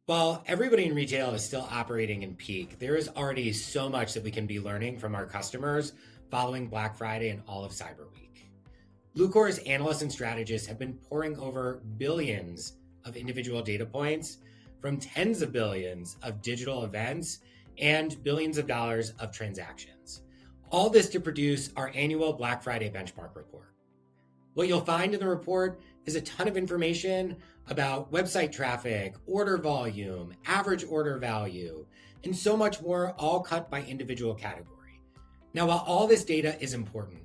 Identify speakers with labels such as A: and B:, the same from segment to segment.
A: While everybody in retail is still operating in peak, there is already so much that we can be learning from our customers following Black Friday and all of Cyber Week. Bluecore's analysts and strategists have been poring over billions of individual data points from tens of billions of digital events and billions of dollars of transactions. All this to produce our annual Black Friday benchmark report. What you'll find in the report is a ton of information about website traffic, order volume, average order value, and so much more, all cut by individual category. Now, while all this data is important,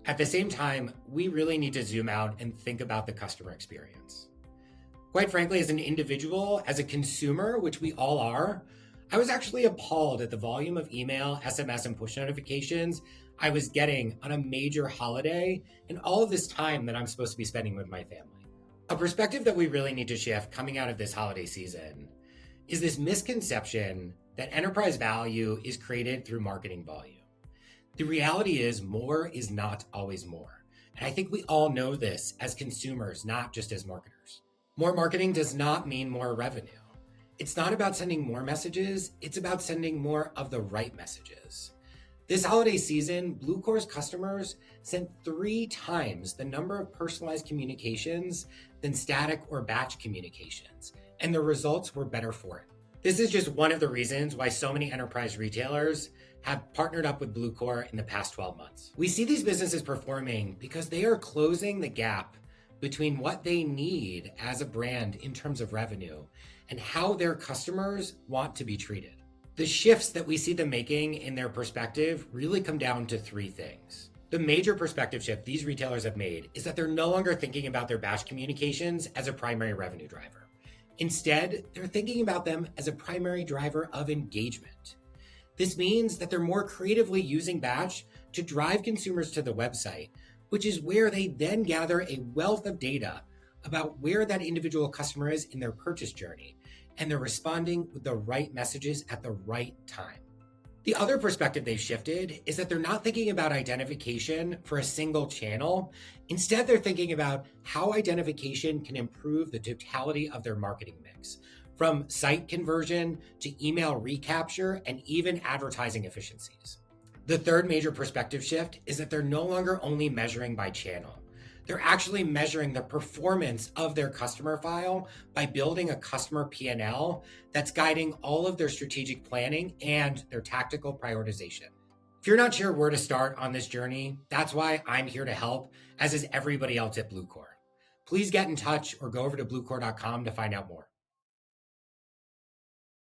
A: at the same time, we really need to zoom out and think about the customer experience. Quite frankly, as an individual, as a consumer, which we all are, I was actually appalled at the volume of email, SMS, and push notifications I was getting on a major holiday and all of this time that I'm supposed to be spending with my family. A perspective that we really need to shift coming out of this holiday season is this misconception that enterprise value is created through marketing volume. The reality is more is not always more. And I think we all know this as consumers, not just as marketers. More marketing does not mean more revenue. It's not about sending more messages, it's about sending more of the right messages. This holiday season, Bluecore's customers sent 3 times the number of personalized communications than static or batch communications, and the results were better for it. This is just one of the reasons why so many enterprise retailers have partnered up with Bluecore in the past 12 months. We see these businesses performing because they are closing the gap between what they need as a brand in terms of revenue and how their customers want to be treated. The shifts that we see them making in their perspective really come down to 3 things. The major perspective shift these retailers have made is that they're no longer thinking about their batch communications as a primary revenue driver. Instead, they're thinking about them as a primary driver of engagement. This means that they're more creatively using batch to drive consumers to the website, which is where they then gather a wealth of data about where that individual customer is in their purchase journey, and they're responding with the right messages at the right time. The other perspective they've shifted is that they're not thinking about identification for a single channel. Instead, they're thinking about how identification can improve the totality of their marketing mix, from site conversion to email recapture and even advertising efficiencies. The third major perspective shift is that they're no longer only measuring by channel. They're actually measuring the performance of their customer file by building a customer P&L that's guiding all of their strategic planning and their tactical prioritization. If you're not sure where to start on this journey, that's why I'm here to help, as is everybody else at Bluecore. Please get in touch or go over to bluecore.com to find out more.